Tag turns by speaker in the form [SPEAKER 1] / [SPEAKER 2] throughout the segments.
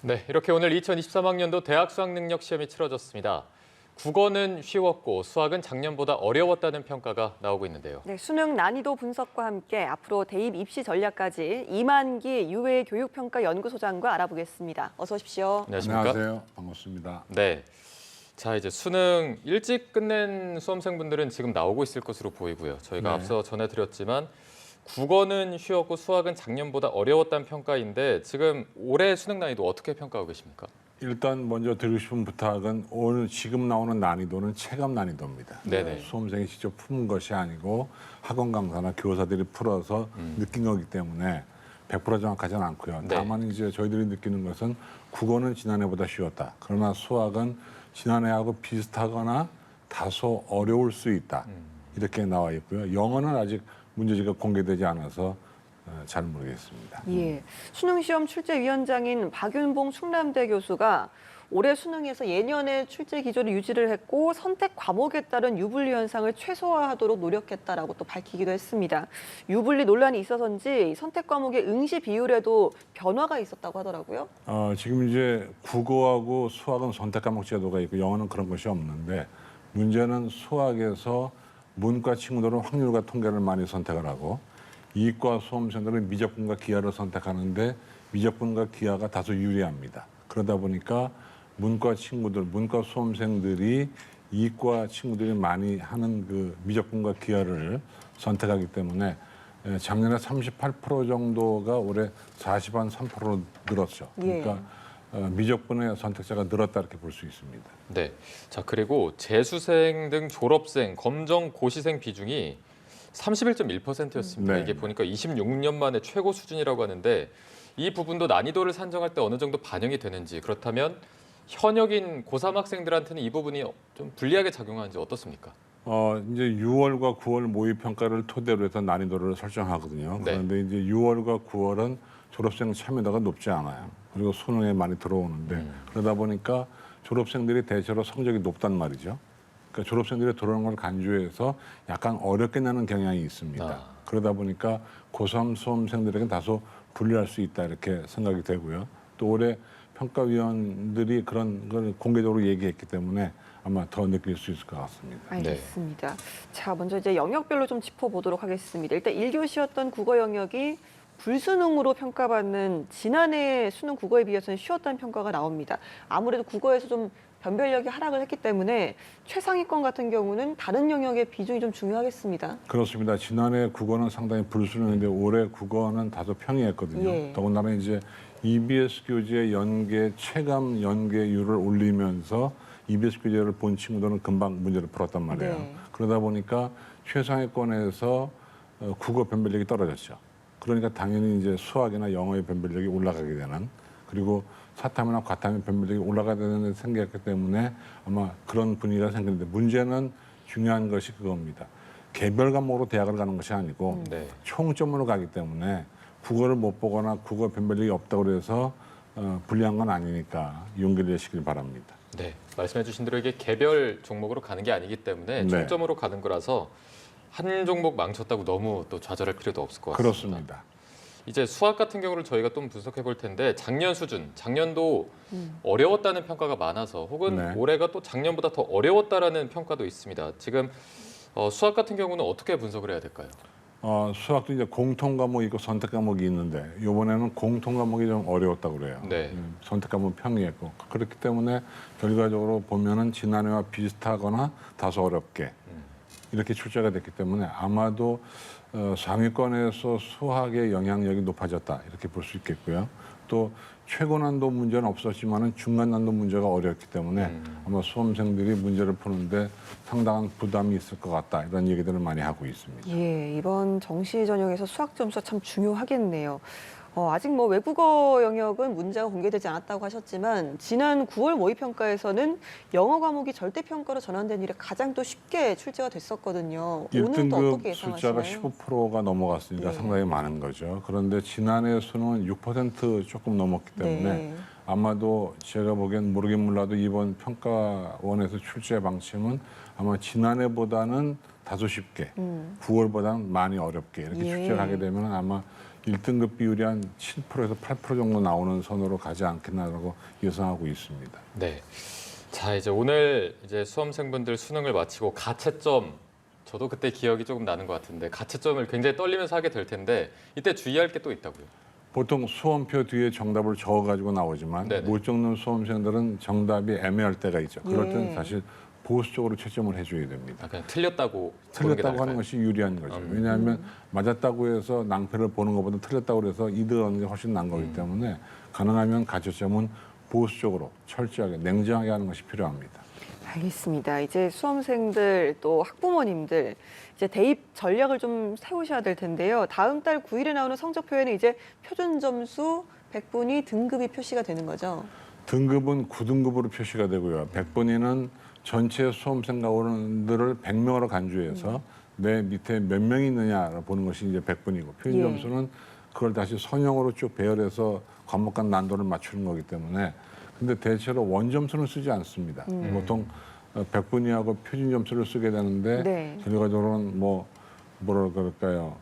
[SPEAKER 1] 네, 이렇게 오늘 2023학년도 대학 수학능력 시험이 치러졌습니다. 국어는 쉬웠고 수학은 작년보다 어려웠다는 평가가 나오고 있는데요.
[SPEAKER 2] 네, 수능 난이도 분석과 함께 앞으로 대입 입시 전략까지 이만기 유해 교육평가 연구소장과 알아보겠습니다. 어서 오십시오.
[SPEAKER 1] 안녕하십니까?
[SPEAKER 3] 안녕하세요. 반갑습니다.
[SPEAKER 1] 네. 자, 이제 수능 일찍 끝낸 수험생분들은 지금 나오고 있을 것으로 보이고요. 저희가
[SPEAKER 3] 네.
[SPEAKER 1] 앞서 전해드렸지만 국어는 쉬웠고 수학은 작년보다 어려웠다는 평가인데 지금 올해 수능 난이도 어떻게 평가하고 계십니까?
[SPEAKER 3] 일단 먼저 드리고 싶은 부탁은 오늘 지금 나오는 난이도는 체감 난이도입니다.
[SPEAKER 1] 네네.
[SPEAKER 3] 수험생이 직접 푼 것이 아니고 학원 강사나 교사들이 풀어서 느낀 거기 때문에 100% 정확하지는 않고요.
[SPEAKER 1] 네.
[SPEAKER 3] 다만 이제 저희들이 느끼는 것은 국어는 지난해보다 쉬웠다. 그러나 수학은 지난해하고 비슷하거나 다소 어려울 수 있다. 이렇게 나와 있고요. 영어는 아직 문제지가 공개되지 않아서 잘 모르겠습니다.
[SPEAKER 2] 예, 수능시험 출제위원장인 박윤봉 충남대 교수가 올해 수능에서 예년의 출제 기조를 유지를 했고 선택 과목에 따른 유불리 현상을 최소화하도록 노력했다라고 또 밝히기도 했습니다. 유불리 논란이 있어서인지 선택 과목의 응시 비율에도 변화가 있었다고 하더라고요.
[SPEAKER 3] 지금 이제 국어하고 수학은 선택 과목 제도가 있고 영어는 그런 것이 없는데 문제는 수학에서 문과 친구들은 확률과 통계를 많이 선택을 하고 이과 수험생들은 미적분과 기하를 선택하는데 미적분과 기하가 다소 유리합니다. 그러다 보니까 문과 친구들, 문과 수험생들이 이과 친구들이 많이 하는 그 미적분과 기하를 선택하기 때문에 작년에 38% 정도가 올해 40.3% 늘었죠. 그러니까 미적분의 선택자가 늘었다 이렇게 볼 수 있습니다.
[SPEAKER 1] 네. 자, 그리고 재수생 등 졸업생, 검정 고시생 비중이 31.1%였습니다.
[SPEAKER 3] 네.
[SPEAKER 1] 이게 보니까 26년 만에 최고 수준이라고 하는데 이 부분도 난이도를 산정할 때 어느 정도 반영이 되는지 그렇다면 현역인 고3 학생들한테는 이 부분이 좀 불리하게 작용하는지 어떻습니까?
[SPEAKER 3] 이제 6월과 9월 모의 평가를 토대로 해서 난이도를 설정하거든요.
[SPEAKER 1] 네.
[SPEAKER 3] 그런데 이제 6월과 9월은 졸업생 참여도가 높지 않아요. 그리고 수능에 많이 들어오는데 그러다 보니까 졸업생들이 대체로 성적이 높단 말이죠. 그러니까 졸업생들이 들어오는 걸 간주해서 약간 어렵게 내는 경향이 있습니다. 그러다 보니까 고3 수험생들에게 다소 불리할 수 있다 이렇게 생각이 되고요. 또 올해 평가위원들이 그런 걸 공개적으로 얘기했기 때문에 아마 더 느낄 수 있을 것 같습니다.
[SPEAKER 2] 알겠습니다. 자, 먼저 이제 영역별로 좀 짚어보도록 하겠습니다. 일단 1교시였던 국어 영역이 불수능으로 평가받는 지난해 수능 국어에 비해서는 쉬웠다는 평가가 나옵니다. 아무래도 국어에서 좀 변별력이 하락을 했기 때문에 최상위권 같은 경우는 다른 영역의 비중이 좀 중요하겠습니다.
[SPEAKER 3] 그렇습니다. 지난해 국어는 상당히 불수능인데 올해 국어는 다소 평이했거든요.
[SPEAKER 2] 예.
[SPEAKER 3] 더군다나 이제 EBS 교재 연계 체감 연계율을 올리면서 EBS 교재를 본 친구들은 금방 문제를 풀었단 말이에요.
[SPEAKER 2] 네.
[SPEAKER 3] 그러다 보니까 최상위권에서 국어 변별력이 떨어졌죠. 그러니까 당연히 이제 수학이나 영어의 변별력이 올라가게 되는 그리고 사탐이나 과탐의 변별력이 올라가야 되는 생겼기 때문에 아마 그런 분위기가 생기는데 문제는 중요한 것이 그겁니다. 개별 과목으로 대학을 가는 것이 아니고
[SPEAKER 1] 네.
[SPEAKER 3] 총점으로 가기 때문에 국어를 못 보거나 국어 변별력이 없다고 해서 불리한 건 아니니까 용기를 내시길 바랍니다.
[SPEAKER 1] 네, 말씀해 주신 대로 이게 개별 종목으로 가는 게 아니기 때문에
[SPEAKER 3] 네.
[SPEAKER 1] 총점으로 가는 거라서 한 종목 망쳤다고 너무 또 좌절할 필요도 없을 것 같습니다.
[SPEAKER 3] 그렇습니다.
[SPEAKER 1] 이제 수학 같은 경우를 저희가 좀 분석해 볼 텐데 작년 수준, 작년도 어려웠다는 평가가 많아서 혹은
[SPEAKER 3] 네.
[SPEAKER 1] 올해가 또 작년보다 더 어려웠다라는 평가도 있습니다. 지금 수학 같은 경우는 어떻게 분석을 해야 될까요?
[SPEAKER 3] 수학도 이제 공통 과목이 있고 선택 과목이 있는데 이번에는 공통 과목이 좀 어려웠다고 그래요.
[SPEAKER 1] 네.
[SPEAKER 3] 선택 과목 평이했고 그렇기 때문에 결과적으로 보면은 지난해와 비슷하거나 다소 어렵게 이렇게 출제가 됐기 때문에 아마도 상위권에서 수학의 영향력이 높아졌다 이렇게 볼 수 있겠고요. 또 최고 난도 문제는 없었지만은 중간 난도 문제가 어렵기 때문에 아마 수험생들이 문제를 푸는데 상당한 부담이 있을 것 같다 이런 얘기들을 많이 하고 있습니다.
[SPEAKER 2] 예, 이번 정시 전형에서 수학 점수가 참 중요하겠네요. 아직 뭐 외국어 영역은 문제가 공개되지 않았다고 하셨지만 지난 9월 모의평가에서는 영어 과목이 절대평가로 전환된 이래 가장 또 쉽게 출제가 됐었거든요. 오늘 또 어떻게
[SPEAKER 3] 1등급 숫자가
[SPEAKER 2] 예상하시나요?
[SPEAKER 3] 15%가 넘어갔으니까
[SPEAKER 2] 네.
[SPEAKER 3] 상당히 많은 거죠. 그런데 지난해 수능은 6% 조금 넘었기 때문에
[SPEAKER 2] 네.
[SPEAKER 3] 아마도 제가 보기엔 모르긴 몰라도 이번 평가원에서 출제 방침은 아마 지난해보다는 다소 쉽게 9월보다는 많이 어렵게 이렇게
[SPEAKER 2] 예.
[SPEAKER 3] 출제를 하게 되면 아마 1등급 비율이 한 7%에서 8% 정도 나오는 선으로 가지 않겠나라고 예상하고 있습니다.
[SPEAKER 1] 네. 자, 이제 오늘 이제 수험생분들 수능을 마치고 가채점, 저도 그때 기억이 조금 나는 것 같은데 가채점을 굉장히 떨리면서 하게 될 텐데 이때 주의할 게 또 있다고요.
[SPEAKER 3] 보통 수험표 뒤에 정답을 적어가지고 나오지만
[SPEAKER 1] 네네.
[SPEAKER 3] 못 적는 수험생들은 정답이 애매할 때가 있죠. 그럴 때는
[SPEAKER 2] 예.
[SPEAKER 3] 사실 보수 쪽으로 초점을 해줘야 됩니다.
[SPEAKER 1] 아, 그냥 틀렸다고 보는 게
[SPEAKER 3] 틀렸다고 하는
[SPEAKER 1] 나을까요?
[SPEAKER 3] 것이 유리한 거죠. 왜냐하면 맞았다고 해서 낭패를 보는 것보다 틀렸다고 해서 이득을 얻는 게 훨씬 나은 거기 때문에 가능하면 가채점은 보수 쪽으로 철저하게 냉정하게 하는 것이 필요합니다.
[SPEAKER 2] 알겠습니다. 이제 수험생들 또 학부모님들 이제 대입 전략을 좀 세우셔야 될 텐데요. 다음 달 9일에 나오는 성적표에는 이제 표준 점수 100분위 등급이 표시가 되는 거죠.
[SPEAKER 3] 등급은 9등급으로 표시가 되고요. 100분위는 전체 수험생 가원들을 100명으로 간주해서 내 밑에 몇 명이 있느냐를 보는 것이 이제 100분이고 표준
[SPEAKER 2] 예.
[SPEAKER 3] 점수는 그걸 다시 선형으로 쭉 배열해서 과목 간 난도를 맞추는 거기 때문에 근데 대체로 원점수는 쓰지 않습니다. 보통 100분위하고 표준 점수를 쓰게 되는데
[SPEAKER 2] 네.
[SPEAKER 3] 결과적으로는 뭐라 그럴까요?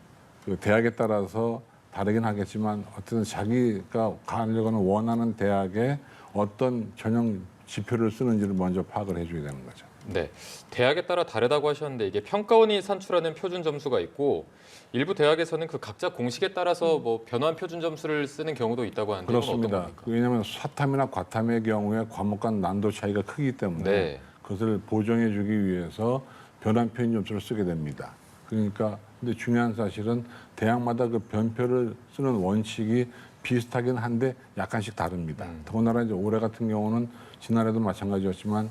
[SPEAKER 3] 그 대학에 따라서 다르긴 하겠지만 어쨌든 자기가 가려고는 원하는 대학에 어떤 전형 지표를 쓰는지를 먼저 파악을 해줘야 되는 거죠.
[SPEAKER 1] 네, 대학에 따라 다르다고 하셨는데 이게 평가원이 산출하는 표준 점수가 있고 일부 대학에서는 그 각자 공식에 따라서 뭐 변환 표준 점수를 쓰는 경우도 있다고 하는데 이건 어떤
[SPEAKER 3] 그렇습니다.
[SPEAKER 1] 겁니까?
[SPEAKER 3] 왜냐하면 사탐이나 과탐의 경우에 과목 간 난도 차이가 크기 때문에
[SPEAKER 1] 네.
[SPEAKER 3] 그것을 보정해주기 위해서 변환 표준 점수를 쓰게 됩니다. 그러니까 근데 중요한 사실은 대학마다 그 변표를 쓰는 원칙이 비슷하긴 한데 약간씩 다릅니다. 더군다나 이제 올해 같은 경우는 지난해도 마찬가지였지만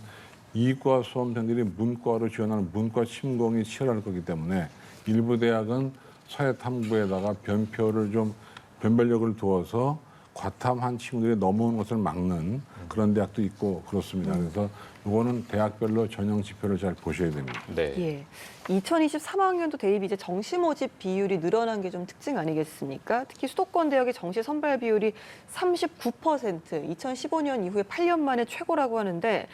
[SPEAKER 3] 이과 수험생들이 문과로 지원하는 문과 침공이 치열할 거기 때문에 일부 대학은 서해탐구에다가 변표를 좀 변별력을 두어서 과탐한 친구들이 넘어오는 것을 막는 그런 대학도 있고 그렇습니다. 그래서 이거는 대학별로 전형 지표를 잘 보셔야 됩니다.
[SPEAKER 1] 네.
[SPEAKER 2] 예. 2023학년도 대입 이제 정시 모집 비율이 늘어난 게 좀 특징 아니겠습니까? 특히 수도권 대학의 정시 선발 비율이 39%, 2015년 이후에 8년 만에 최고라고 하는데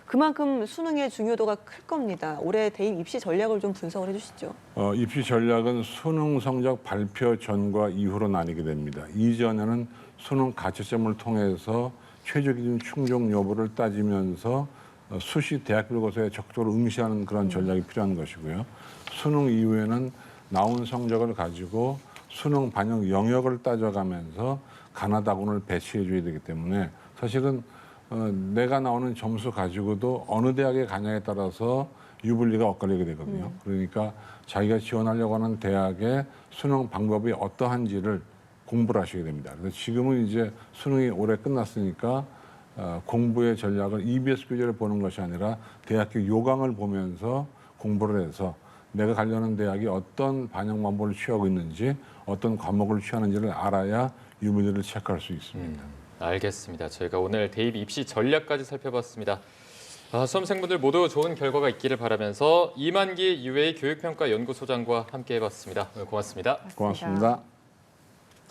[SPEAKER 2] 그만큼 수능의 중요도가 클 겁니다. 올해 대입 입시 전략을 좀 분석을 해주시죠.
[SPEAKER 3] 입시 전략은 수능 성적 발표 전과 이후로 나뉘게 됩니다. 이전에는 수능 가채점을 통해서 최저 기준 충족 여부를 따지면서 수시 대학별 고사에 적극적으로 응시하는 그런 전략이 필요한 것이고요. 수능 이후에는 나온 성적을 가지고 수능 반영 영역을 따져가면서 가나다군을 배치해 줘야 되기 때문에 사실은 내가 나오는 점수 가지고도 어느 대학에 가냐에 따라서 유불리가 엇갈리게 되거든요. 그러니까 자기가 지원하려고 하는 대학의 수능 방법이 어떠한지를 공부를 하셔야 됩니다. 그래서 지금은 이제 수능이 올해 끝났으니까 공부의 전략을 EBS 교재를 보는 것이 아니라 대학교 요강을 보면서 공부를 해서 내가 가려는 대학이 어떤 반영 방법을 취하고 있는지 어떤 과목을 취하는지를 알아야 유불리를 체크할 수 있습니다.
[SPEAKER 1] 알겠습니다. 저희가 오늘 대입 입시 전략까지 살펴봤습니다. 수험생분들 모두 좋은 결과가 있기를 바라면서 이만기 UA 교육평가연구소장과 함께 해봤습니다. 오늘 고맙습니다.
[SPEAKER 3] 고맙습니다.